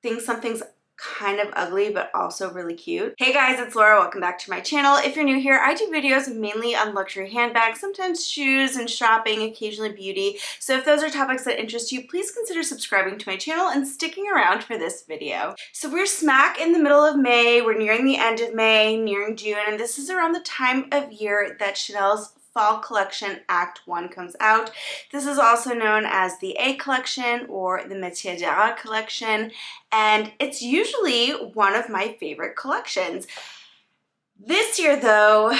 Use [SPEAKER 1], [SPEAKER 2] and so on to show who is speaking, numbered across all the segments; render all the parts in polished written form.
[SPEAKER 1] think something's kind of ugly but also really cute. Hey guys, it's Laura. Welcome back to my channel. If you're new here, I do videos mainly on luxury handbags, sometimes shoes and shopping, occasionally beauty. So if those are topics that interest you, please consider subscribing to my channel and sticking around for this video. So we're smack in the middle of May. We're nearing the end of May, nearing June, and this is around the time of year that Chanel's Fall Collection Act 1 comes out. This is also known as the A Collection or the Métier d'Art Collection, and it's usually one of my favorite collections. This year though,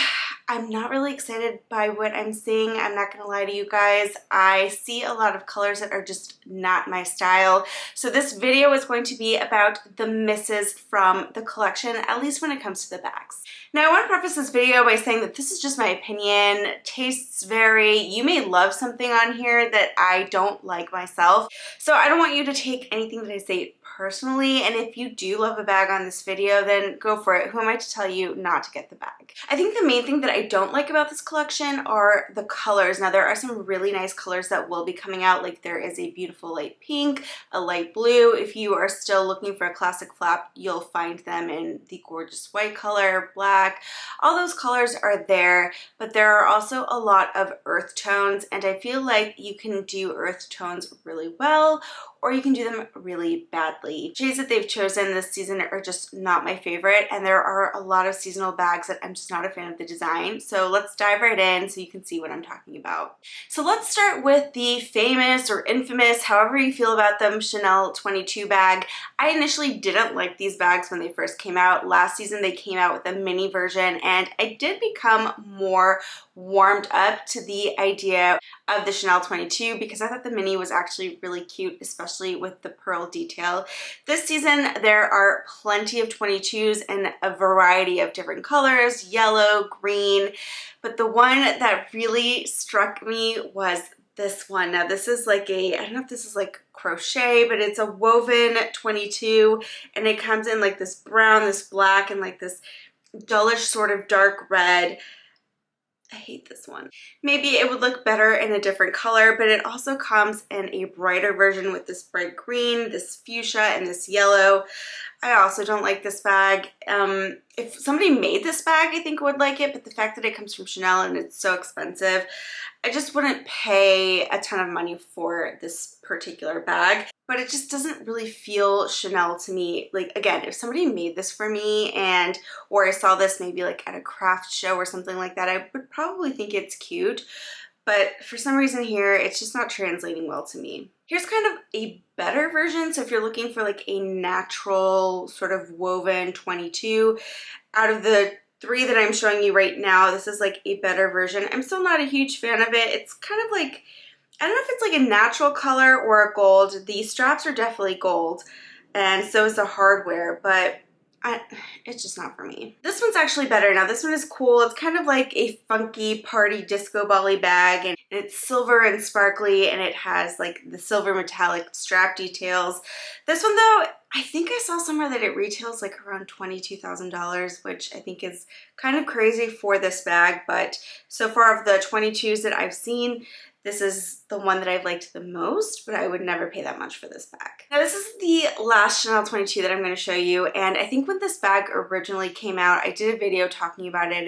[SPEAKER 1] I'm not really excited by what I'm seeing. I'm not gonna lie to you guys. I see a lot of colors that are just not my style. So this video is going to be about the misses from the collection, at least when it comes to the bags. Now I want to preface this video by saying that this is just my opinion. Tastes vary. You may love something on here that I don't like myself. So I don't want you to take anything that I say personally, and if you do love a bag on this video, then go for it. Who am I to tell you not to get the bag? I think the main thing that I don't like about this collection are the colors. Now there are some really nice colors that will be coming out, like there is a beautiful light pink, a light blue. If you are still looking for a classic flap, you'll find them in the gorgeous white color, black. All those colors are there, but there are also a lot of earth tones, and I feel like you can do earth tones really well, or you can do them really badly. Shades that they've chosen this season are just not my favorite, and there are a lot of seasonal bags that I'm just not a fan of the design. So let's dive right in so you can see what I'm talking about. So let's start with the famous or infamous, however you feel about them, Chanel 22 bag. I initially didn't like these bags when they first came out. Last season they came out with a mini version, and I did become more warmed up to the idea of the Chanel 22 because I thought the mini was actually really cute, especially with the pearl detail. This season there are plenty of 22s in a variety of different colors, yellow, green, but the one that really struck me was this one. Now this is like I don't know if this is like crochet, but it's a woven 22, and it comes in like this brown, this black, and like this dullish sort of dark red. I hate this one. Maybe it would look better in a different color, but it also comes in a brighter version with this bright green, this fuchsia, and this yellow. I also don't like this bag. If somebody made this bag, I think I would like it, but the fact that it comes from Chanel and it's so expensive, I just wouldn't pay a ton of money for this particular bag. But it just doesn't really feel Chanel to me. Like, again, if somebody made this for me or I saw this maybe like at a craft show or something like that, I would probably think it's cute. But for some reason here, it's just not translating well to me. Here's kind of a better version. So if you're looking for like a natural sort of woven 22, out of the three that I'm showing you right now, this is like a better version. I'm still not a huge fan of it. It's kind of like, I don't know if it's like a natural color or a gold. The straps are definitely gold, and so is the hardware, but it's just not for me. This one's actually better. Now this one is cool. It's kind of like a funky party disco bally bag, and it's silver and sparkly, and it has like the silver metallic strap details. This one though, I think I saw somewhere that it retails like around $22,000, which I think is kind of crazy for this bag, but so far of the 22s that I've seen, this is the one that I've liked the most, but I would never pay that much for this bag. Now this is the last Chanel 22 that I'm going to show you, and I think when this bag originally came out, I did a video talking about it,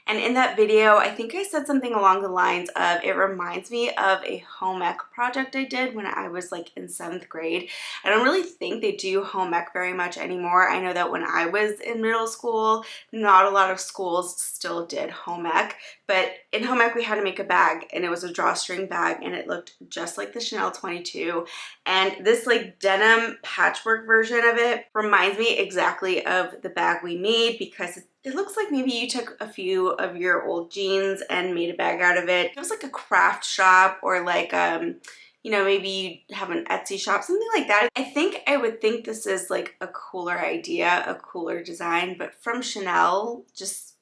[SPEAKER 1] and in that video, I think I said something along the lines of, it reminds me of a home ec project I did when I was like in 7th grade. I don't really think they do home ec very much anymore. I know that when I was in middle school, not a lot of schools still did home ec, but in home ec we had to make a bag, and it was a drawstring bag, and it looked just like the Chanel 22. And this like denim patchwork version of it reminds me exactly of the bag we made, because it looks like maybe you took a few of your old jeans and made a bag out of it. It was like a craft shop, or like you know, maybe you have an Etsy shop, something like that. I think I would think this is like a cooler idea, a cooler design, but from Chanel, just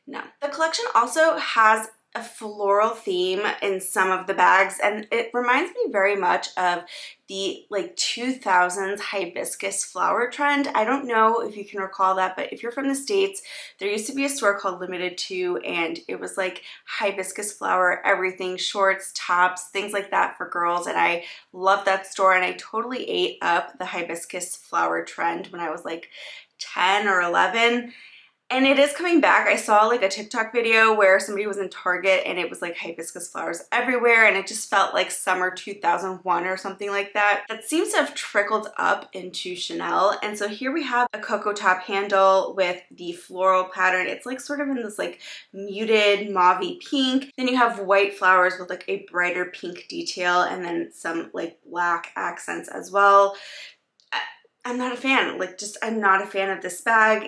[SPEAKER 1] no. The collection also has a floral theme in some of the bags, and it reminds me very much of the like 2000s hibiscus flower trend. I don't know if you can recall that, but if you're from the States, there used to be a store called Limited 2, and it was like hibiscus flower everything, shorts, tops, things like that for girls, and I loved that store, and I totally ate up the hibiscus flower trend when I was like 10 or 11. And it is coming back. I saw like a TikTok video where somebody was in Target and it was like hibiscus flowers everywhere, and it just felt like summer 2001 or something like that. That seems to have trickled up into Chanel. And so here we have a cocoa top handle with the floral pattern. It's like sort of in this like muted mauve-y pink. Then you have white flowers with like a brighter pink detail, and then some like black accents as well. I'm not a fan. I'm not a fan of this bag.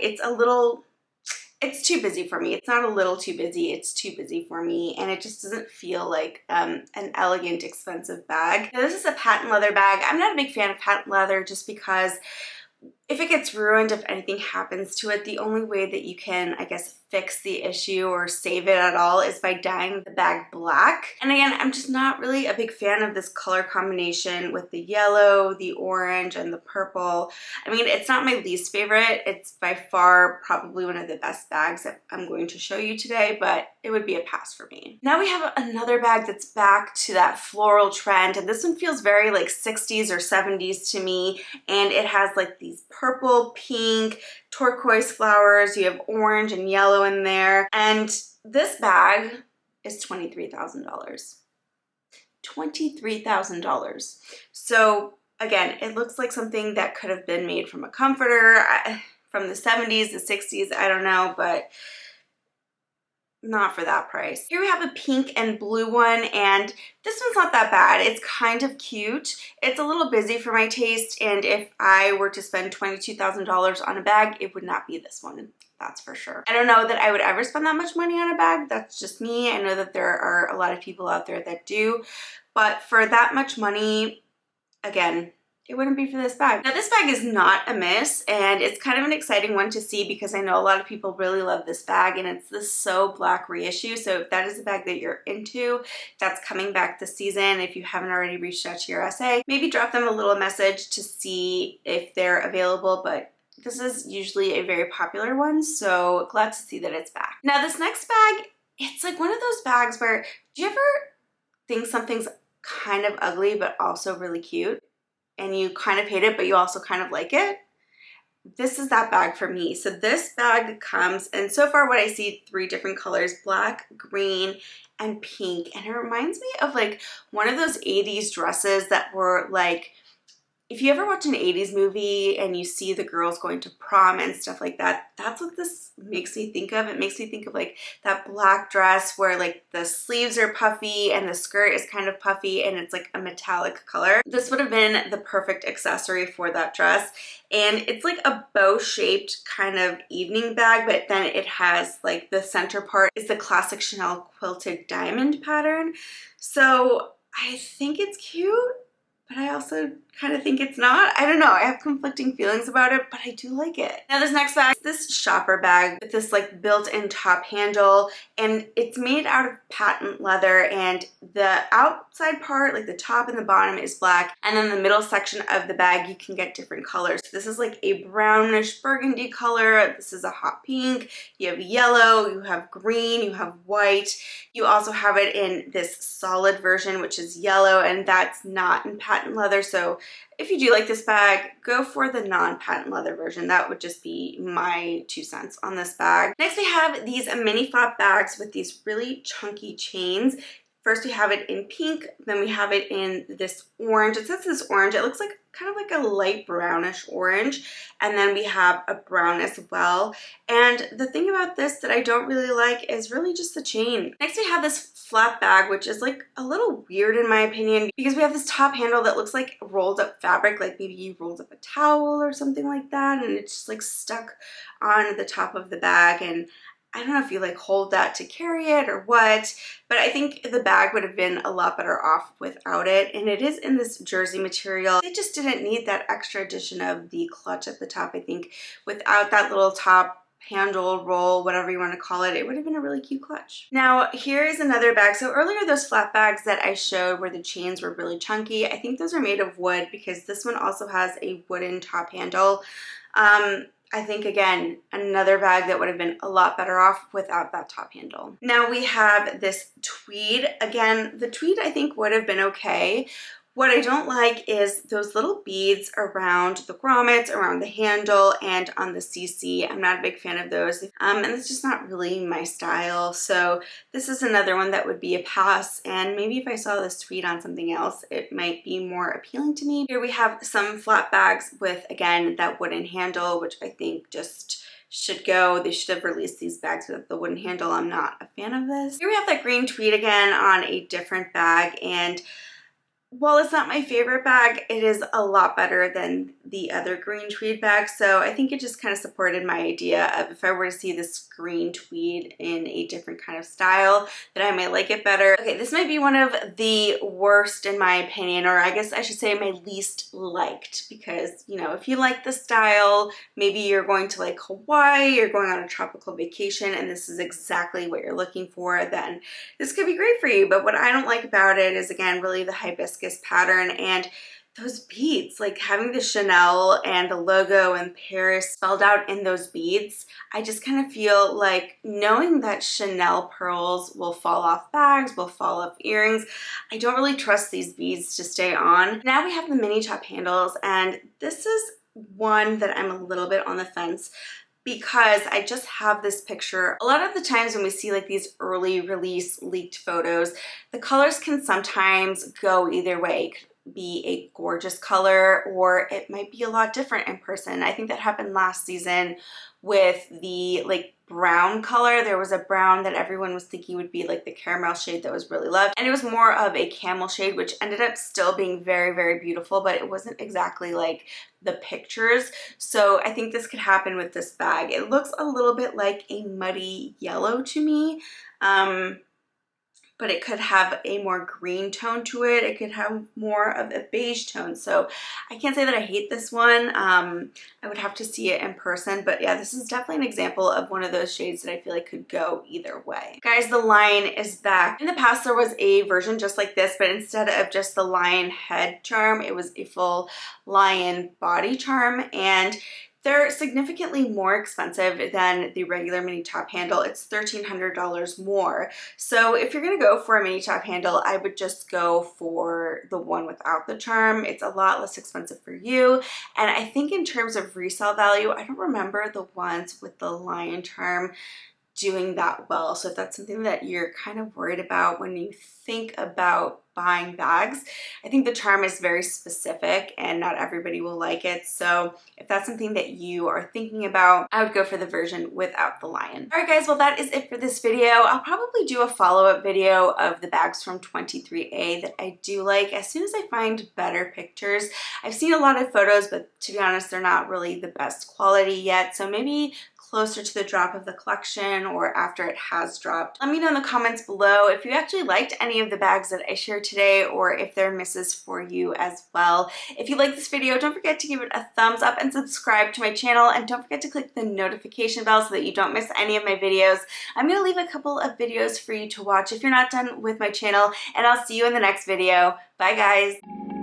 [SPEAKER 1] It's too busy for me. It's not a little too busy, it's too busy for me, and it just doesn't feel like an elegant, expensive bag. Now, this is a patent leather bag. I'm not a big fan of patent leather just because if it gets ruined, if anything happens to it, the only way that you can, I guess, fix the issue or save it at all is by dyeing the bag black. And again, I'm just not really a big fan of this color combination with the yellow, the orange, and the purple. I mean, it's not my least favorite. It's by far probably one of the best bags that I'm going to show you today, but it would be a pass for me. Now we have another bag that's back to that floral trend, and this one feels very like 60s or 70s to me, and it has like these purple, pink, turquoise flowers. You have orange and yellow in there, and this bag is $23,000. $23,000. So again, it looks like something that could have been made from a comforter from the 70s, the 60s, I don't know, but not for that price. Here we have a pink and blue one, and this one's not that bad. It's kind of cute. It's a little busy for my taste, and if I were to spend $22,000 on a bag, it would not be this one. That's for sure. I don't know that I would ever spend that much money on a bag. That's just me. I know that there are a lot of people out there that do, but for that much money, again, it wouldn't be for this bag. Now this bag is not a miss, and it's kind of an exciting one to see because I know a lot of people really love this bag, and it's the So Black reissue. So if that is a bag that you're into, that's coming back this season, if you haven't already reached out to your SA, maybe drop them a little message to see if they're available, but this is usually a very popular one, so glad to see that it's back. Now this next bag, it's like one of those bags where, do you ever think something's kind of ugly but also really cute? And you kind of hate it, but you also kind of like it? This is that bag for me. So this bag comes, and so far what I see, 3 different colors, black, green, and pink. And it reminds me of like one of those 80s dresses that were like, if you ever watch an 80s movie and you see the girls going to prom and stuff like that, that's what this makes me think of. It makes me think of like that black dress where like the sleeves are puffy and the skirt is kind of puffy and it's like a metallic color. This would have been the perfect accessory for that dress. And it's like a bow-shaped kind of evening bag, but then it has like the center part is the classic Chanel quilted diamond pattern. So I think it's cute, but I also kind of think it's not. I don't know. I have conflicting feelings about it, but I do like it. Now this next bag, this shopper bag with this like built-in top handle, and it's made out of patent leather, and the outside part, like the top and the bottom, is black, and then the middle section of the bag you can get different colors. This is like a brownish burgundy color. This is a hot pink. You have yellow, you have green, you have white. You also have it in this solid version, which is yellow, and that's not in patent leather. So if you do like this bag, go for the non-patent leather version. That would just be my 2 cents on this bag. Next we have these mini flap bags with these really chunky chains. First we have it in pink, then we have it in this orange. It says this orange, it looks like kind of like a light brownish orange, and then we have a brown as well. And the thing about this that I don't really like is really just the chain. Next we have this flap bag, which is like a little weird in my opinion, because we have this top handle that looks like rolled up fabric, like maybe you rolled up a towel or something like that, and it's just like stuck on the top of the bag. And I don't know if you like hold that to carry it or what, but I think the bag would have been a lot better off without it. And it is in this jersey material. It just didn't need that extra addition of the clutch at the top. I think without that little top handle, roll, whatever you want to call it, it would have been a really cute clutch. Now here is another bag. So earlier those flat bags that I showed where the chains were really chunky, I think those are made of wood because this one also has a wooden top handle. I think again, another bag that would have been a lot better off without that top handle. Now we have this tweed. Again, the tweed I think would have been okay. What I don't like is those little beads around the grommets, around the handle, and on the CC. I'm not a big fan of those, and it's just not really my style. So this is another one that would be a pass, and maybe if I saw this tweed on something else, it might be more appealing to me. Here we have some flat bags with, again, that wooden handle, which I think just should go. They should have released these bags with the wooden handle. I'm not a fan of this. Here we have that green tweed again on a different bag, and while it's not my favorite bag, it is a lot better than the other green tweed bag. So I think it just kind of supported my idea of if I were to see this green tweed in a different kind of style, that I might like it better. Okay, this might be one of the worst in my opinion, or I guess I should say my least liked, because, you know, if you like the style, maybe you're going to like Hawaii, you're going on a tropical vacation, and this is exactly what you're looking for, then this could be great for you. But what I don't like about it is, again, really the hibiscus pattern and those beads, like having the Chanel and the logo in Paris spelled out in those beads. I just kind of feel like, knowing that Chanel pearls will fall off bags, will fall off earrings, I don't really trust these beads to stay on. Now we have the mini top handles, and this is one that I'm a little bit on the fence, because I just have this picture. A lot of the times when we see like these early release leaked photos, the colors can sometimes go either way. It could be a gorgeous color, or it might be a lot different in person. I think that happened last season with the like brown color. There was a brown that everyone was thinking would be like the caramel shade that was really loved, and it was more of a camel shade, which ended up still being very, very beautiful, but it wasn't exactly like the pictures. So I think this could happen with this bag. It looks a little bit like a muddy yellow to me, but it could have a more green tone to it. It could have more of a beige tone. So I can't say that I hate this one. I would have to see it in person, but yeah, this is definitely an example of one of those shades that I feel like could go either way. Guys, the lion is back. In the past, there was a version just like this, but instead of just the lion head charm, it was a full lion body charm, and they're significantly more expensive than the regular mini top handle. It's $1,300 more. So if you're gonna go for a mini top handle, I would just go for the one without the charm. It's a lot less expensive for you. And I think in terms of resale value, I don't remember the ones with the lion charm doing that well. So if that's something that you're kind of worried about when you think about buying bags, I think the charm is very specific and not everybody will like it. So if that's something that you are thinking about, I would go for the version without the lion. All right guys, well that is it for this video. I'll probably do a follow-up video of the bags from 23A that I do like as soon as I find better pictures. I've seen a lot of photos, but to be honest, they're not really the best quality yet. So maybe closer to the drop of the collection or after it has dropped. Let me know in the comments below if you actually liked any of the bags that I shared today, or if they're misses for you as well. If you like this video, don't forget to give it a thumbs up and subscribe to my channel, and don't forget to click the notification bell so that you don't miss any of my videos. I'm gonna leave a couple of videos for you to watch if you're not done with my channel, and I'll see you in the next video. Bye guys.